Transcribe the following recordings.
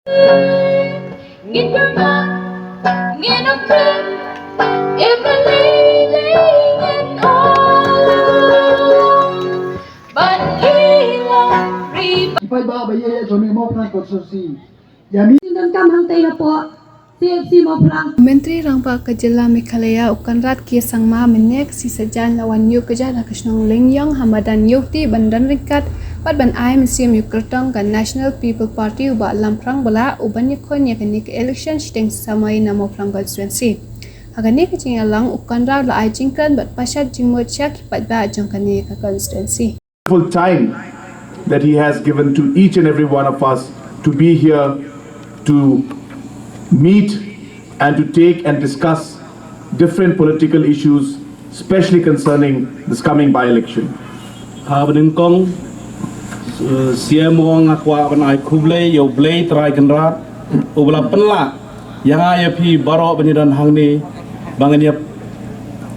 Get your mom, get a friend, every lady and all. But he won't rebuy. Ipai ba ba ye so mi mo pran ko so si ya mi dan kam hang tay na po CFC mo plang Menteri Rangpa ke Jylla Meghalaya Conrad ki Sangma menek si sejan lawan yu kerja nak kesnong lengyong hamadan yukti bandan rikat pat ban ai museum yukertong kan National People Party uba lamprang bala uban yakon yakani ke election shiteng samai namo plang constituency hagani ke jingalang Conrad la ai jingkan bat pasat jingmo chak pat ba jongkani ke constituency full time that he has given to each and every one of us to be here to meet and to take and discuss different political issues, especially concerning this coming by-election. Habang kong siya mo ang akwa kan ay kublay yo blay try Conrad ubla penla yang ay pi Baroh penidan hang ni bangan ya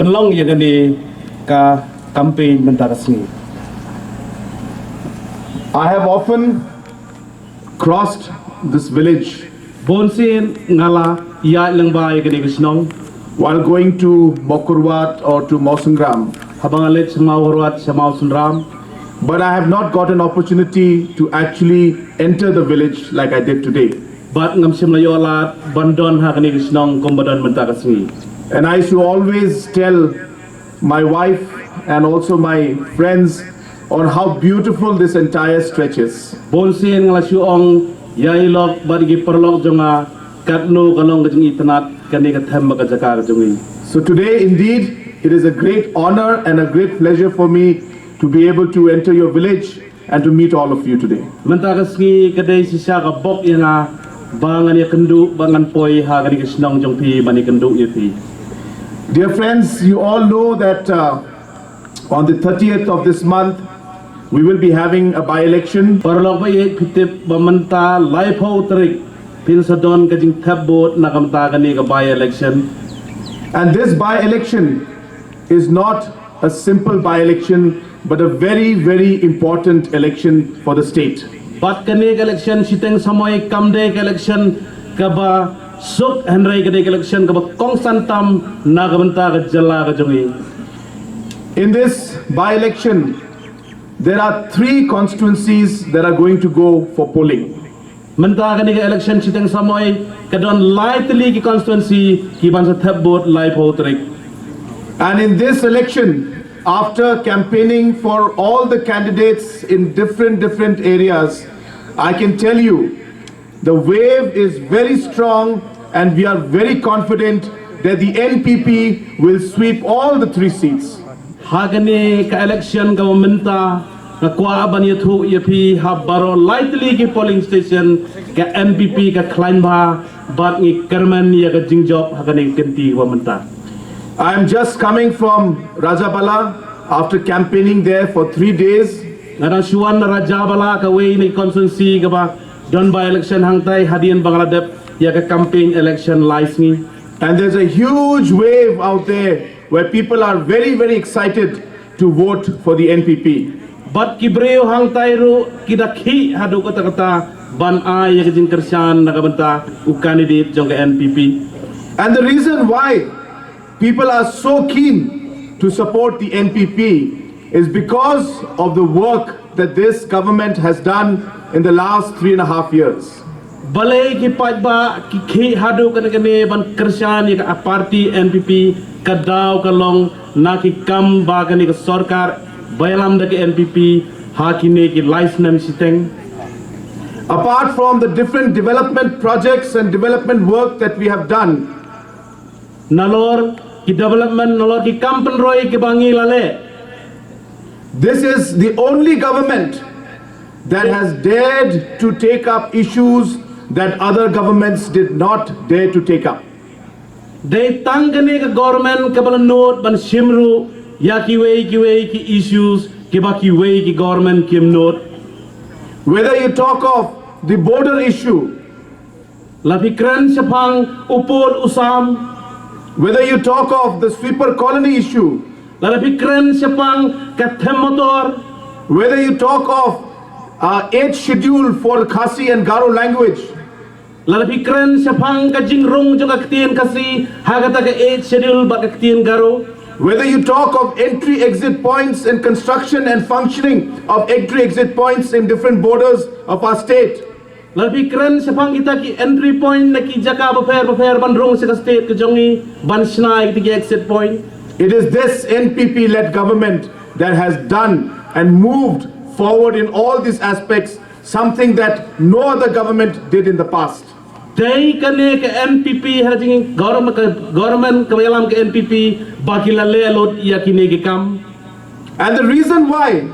penlong ya gani ka campaign mentakas ni. I have often crossed this village Bonsin ngala ya lang ba ya gani kisnong while going to Mokurwat or to Mosangram, habang alit sa mawurwat sa mawsunram but I have not got an opportunity to actually enter the village like I did today. bat ngam sim layo alat bandon ha gani kisnong kumbadan mentakas ni. And I used to always tell my wife and also my friends on how beautiful this entire stretch is. Bonsin ngala siong yailok badigi perlok jonga katno kalong kajing itanat kani kathem makajaka kajongi. So today, indeed, it is a great honor and a great pleasure for me to be able to enter your village and to meet all of you today. Mentakas ngi kadai sisa ka bok yanga bangan ya kendu bangan poi ha kani kisnong jong pi mani kendu yati. Dear friends, you all know that on the 30th of this month, we will be having a by-election. Perlok ba ye pitip bamanta live ho trik pin sadon kajing thabot nakamta kani ka by election. And this by-election is not a simple by-election, but a very, very important election for the state. Pat kani ka election siteng samoy kamde ka election kaba suk henry kani ka election kaba kongsantam nakamta ka Jylla ka jongi. In this by-election, there are 3 constituencies that are going to go for polling. Menta kani ka election siteng samoy kadon lightly ki constituency ki bansa thabot live ho trik. And in this election, after campaigning for all the candidates in different areas, I can tell you the wave is very strong and we are very confident that the NPP will sweep all the 3 seats. Hagani ka election ka menta ka kwa ban yathu yapi ha Baroh lightly ki polling station ka NPP ka Kleinba bat ngi kerman ya ka jingjob hagani kenti wa menta. I am just coming from Rajabala after campaigning there for 3 days. Ngara suan raja bala ka way ni constituency ka ba don by election hangtai hadian Bangladesh ya ka campaign election license. And there's a huge wave out there where people are very, very excited to vote for the NPP. Bat kibreo hang tayro kidakhi hadu kata kata ban ay yakjing kersan nakabanta u candidate jong NPP. And the reason why people are so keen to support the NPP is because of the work that this government has done in the last 3.5 years. Balai ki pajba ki khi hadu kan kene ban kersan ya party NPP kadaw kalong na ki kam ba kan ka Sorkar bayalam da ki NPP ha ki ne ki license siteng. Apart from the different development projects and development work that we have done, Nalor ki development nalor ki kampen roy ki bangi lale. this is the only government that has dared to take up issues that other governments did not dare to take up. They tangane ka government kabala note ban simru ya ki way ki issues ki ba ki way ki government kim note. Whether you talk of the border issue, Lafikran sapang upol usam whether you talk of the sweeper colony issue, Lafikran sapang kathem motor whether you talk of 8th schedule for Khasi and Garo language, Lalapi keren sepang ka jingrung jong aktien kasi hagata ka 8 schedule bak aktien garo. Whether you talk of entry exit points and construction and functioning of entry exit points in different borders of our state. Lalapi keren sepang kita ki entry point na ki jaka bafair bandrung sa state ka jongi ban snai ki exit point. It is this NPP led government that has done and moved forward in all these aspects, something that no other government did in the past. Dai kane ke NPP harajing government kayalam ke NPP baki lalle alot yakine ke kam. And the reason why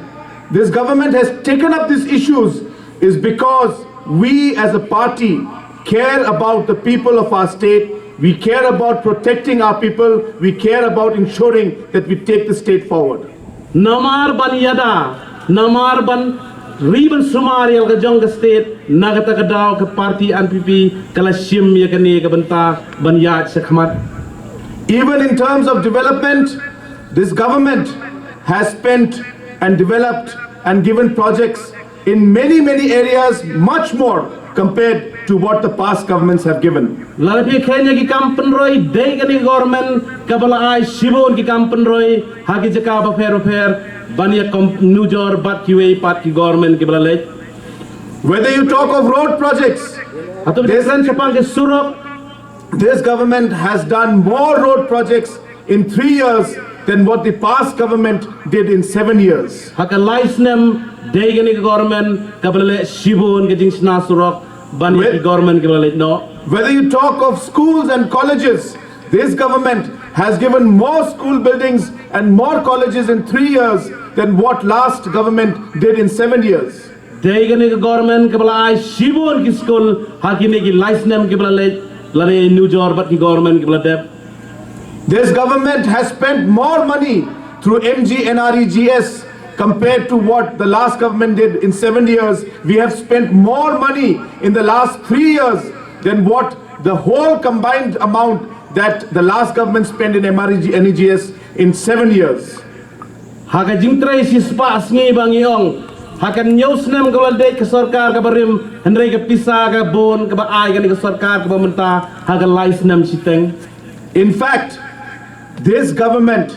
this government has taken up these issues is because we as a party care about the people of our state, we care about protecting our people, we care about ensuring that we take the state forward. Namar ban yada, namar ban ribbon sumari al kajong ka state nagata ka daw ka party NPP kala sim ya kani ka banta ban yat sa khamat. Even in terms of development, this government has spent and developed and given projects in many areas much more compared to what the past governments have given. Lalapi Kenya ki kampen roy dei kani government kabala ai sibon ki kampen roy hagi jaka ba fair bania kom nujor bat ki way pat ki government ki balale. Whether you talk of road projects, Atau desan sepang ke surok this government has done more road projects in 3 years than what the past government did in 7 years. haka license dei kani government kabala sibon ke jing sna surok bania ki government ki balale no. Whether you talk of schools and colleges, this government has given more school buildings and more colleges in 3 years than what last government did in 7 years. Dei kani government kabala ai sibon ki school hakine ki license ki balale lare new jor bat ki government ki balade. This government has spent more money through MGNREGS compared to what the last government did in 7 years. We have spent more money in the last 3 years than what the whole combined amount that the last government spent in MREGS in 7 years. Haka jingtrai si spa asngi bang yong hakan news nem kalade ke Sorkar ka barim hendrai ke pisa ka bon ka ba ai kan ke Sorkar ka menta haka lais nem siteng. In fact, this government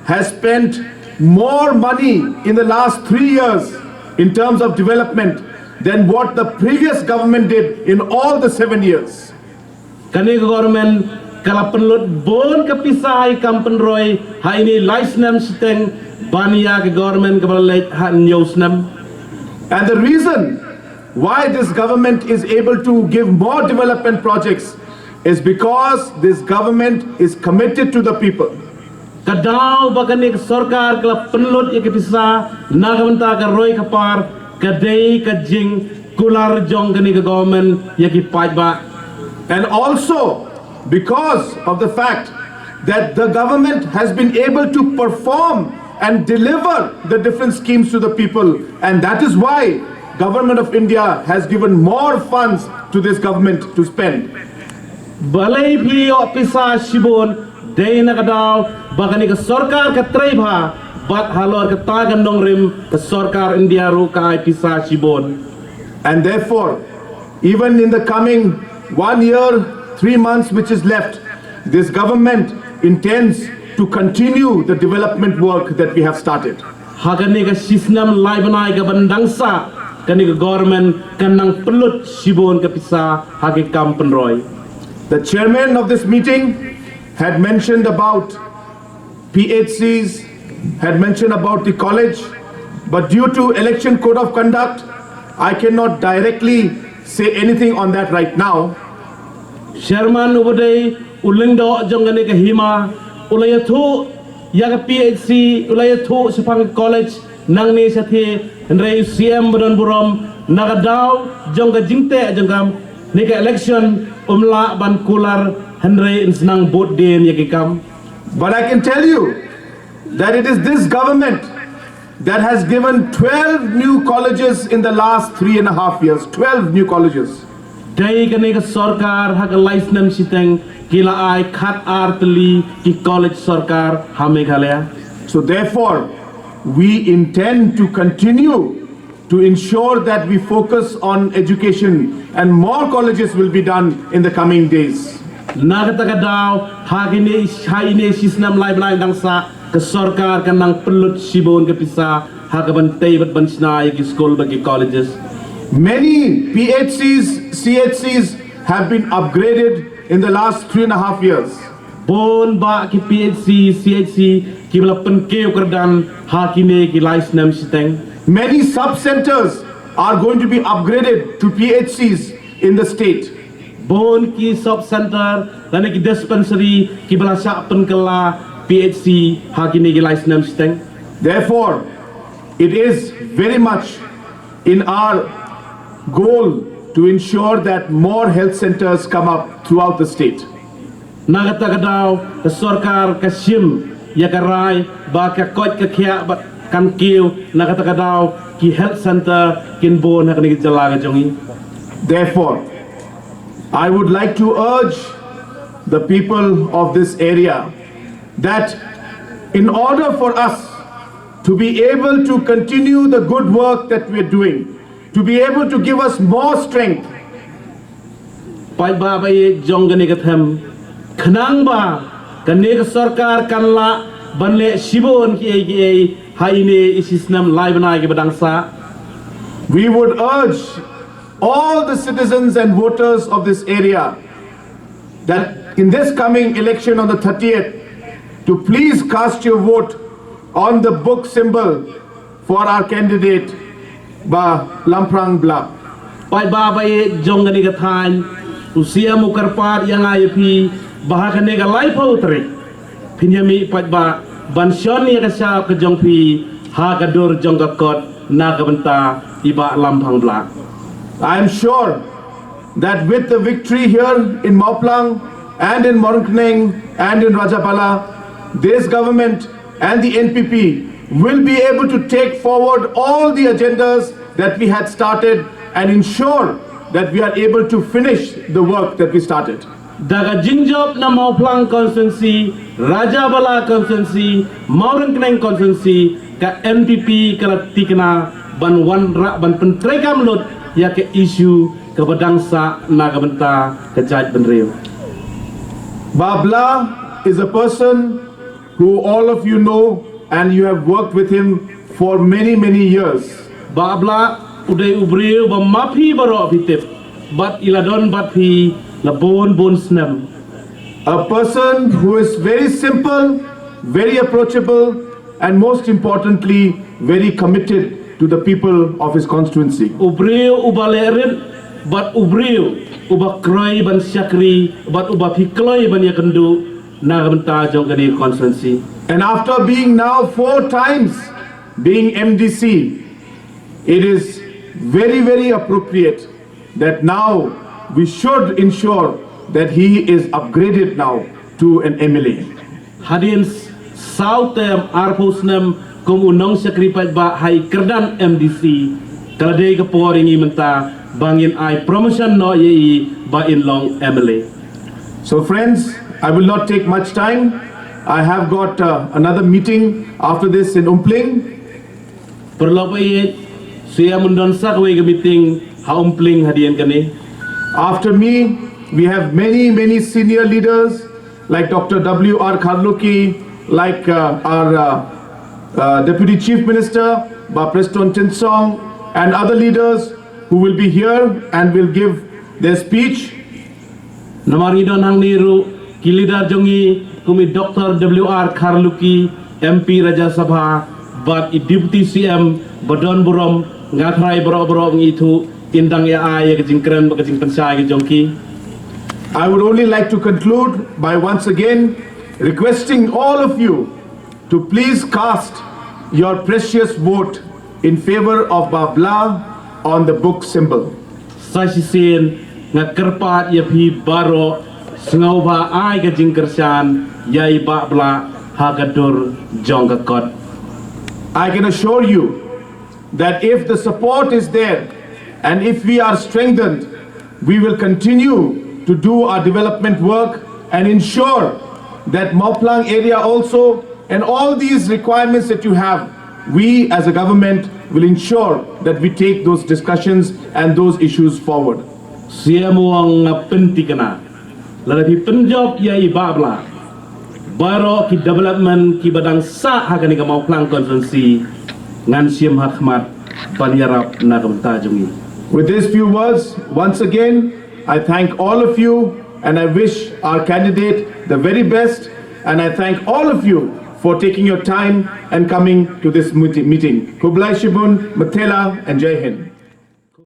has spent more money in the last 3 years in terms of development than what the previous government did in all the 7 years. Kani government kala penlut bon ke pisa ai kampen roy ha ini lais nem siteng bania ke government ka balai ha news nem. And the reason why this government is able to give more development projects is because this government is committed to the people. Kadau bakani ke Sorkar kala penlut ke pisa nagamenta ka roy ka par kadai ka jing kular jong kani ke government yaki paj ba. And also because of the fact that the government has been able to perform and deliver the different schemes to the people, and that is why Government of India has given more funds to this government to spend. Balai bhi opisa sibon dei na kadau bakani ke Sorkar ka treiba bat halor ke tagan dong rim ke Sorkar India ru ka pisa sibon. And therefore, even in the coming 1 year, 3 months which is left, this government intends to continue the development work that we have started. Hakani ka sistem lai banai ka bandangsa kani ka government kanang pelut sibon ka pisa haki kampen roy. The chairman of this meeting had mentioned about PHCs, had mentioned about the college, but due to election code of conduct, I cannot directly say anything on that right now. Chairman ubodai ulindo jongane ka hima ulayathu yaga PHC ulayathu sepang college nang ni sathi ndrei CM bodon burom nagadau jongga jingte jongam nika election umla ban kular hendrei insnang bot den yakikam. But I can tell you that it is this government that has given 12 new colleges in the last 3.5 years. 12 new colleges. Dai kani ka Sorkar haka license siteng kila ai khat artli ki college Sorkar ha Meghalaya. So therefore, we intend to continue to ensure that we focus on education and more colleges will be done in the coming days. Nagatagadao hagine haine sistem lai dangsa ke Sorkar kanang pelut sibon ke pisa hagabantay bat bansna ki school bagi colleges. Many PHCs, CHCs have been upgraded in the last 3.5 years. Bon ba ki PHC CHC ki bala penkeu kerdan hakine ki license siteng. Many sub-centers are going to be upgraded to PHCs in the state. Bon ki sub center dan ki dispensary ki bala sa penkela PHC hakine ki license siteng. Therefore, it is very much in our goal to ensure that more health centers come up throughout the state. Nagatagadao ke Sorkar ke sim ya karai ba ka kot ke khia ba kan kiu nagatagadao ki health center kin bon hakne ki Jylla ke jongi. Therefore, I would like to urge the people of this area that in order for us to be able to continue the good work that we are doing, to be able to give us more strength, pai ba ba jong gane ka them khnang ba kane ka Sorkar kan la banle sibon ki haine isisnam lai banai ke badangsa. we would urge all the citizens and voters of this area that in this coming election on the 30th to please cast your vote on the book symbol for our candidate Ba Lamprang Bla. Pai ba ba jong gane ka than usia mukarpat yang ayepi bahakane ka lai pautre pinyami pai ba bansyoni ka sa ka jong pi ha ka dur jong ka kot na ka benta iba Lamprang Bla. I am sure that with the victory here in Mauplang and in Mornkneng and in Rajapala, this government and the NPP will be able to take forward all the agendas that we had started and ensure that we are able to finish the work that we started. Daga Jinjob na Mauplang constituency, Rajapala constituency, Mornkneng constituency, ka NPP kalatikna ban wanra ban pentrekam lut ya ke isu kebadangsa nagabenta kejat benreu. Babla is a person who all of you know and you have worked with him for many years. Babla uday ubreu ba mapi Baroh pitip bat iladon bat pi labon bon snem. A person who is very simple, very approachable and most importantly very committed to the people of his constituency. Ubreu ubalerin bat ubreu uba kroi ban syakri bat uba pikloi ban yakendu nagabenta jong kani constituency. And after being now 4 times being MDC, it is very appropriate that now we should ensure that he is upgraded now to an MLA. Hadin sautem arpusnem kum unong sakripat ba hai kerdan MDC kalade ka poringi menta bangin ai promotion no ye ba in long MLA. So friends, I will not take much time. I have got another meeting after this in Umpling. Perlopai saya mundon sakwe ke meeting ha Umpling hadian kani. After me, we have many senior leaders like Dr. W.R. Kharluki, like our Deputy Chief Minister, Ba Preston Tinsong, and other leaders who will be here and will give their speech. Namari don hang niru kilidar jongi kumi Dr. W.R. Kharluki, MP Raja Sabha, bat i Deputy CM Badon Burom ngakrai Baroh ngitu indang ya ay kejingkeren kejing pensai ke jongki. I would only like to conclude by once again requesting all of you to please cast your precious vote in favor of Babla on the book symbol. Sasisin ngakerpat ya pi Baroh sengau ba ay kejingkersan yai Babla hagadur jongkakot. I can assure you that if the support is there and if we are strengthened, we will continue to do our development work and ensure that Mauplang area also and all these requirements that you have, we as a government will ensure that we take those discussions and those issues forward. Sia muang pentikana. Lalapi penjawab ia ibabla. Baroh ki development ki badang sa hakani ka mau plang konferensi ngan siam hakmat panyarap na kamtajungi. With these few words, once again, I thank all of you and I wish our candidate the very best, and I thank all of you for taking your time and coming to this meeting. Kublai Shibun, Mathela and Jai Hind.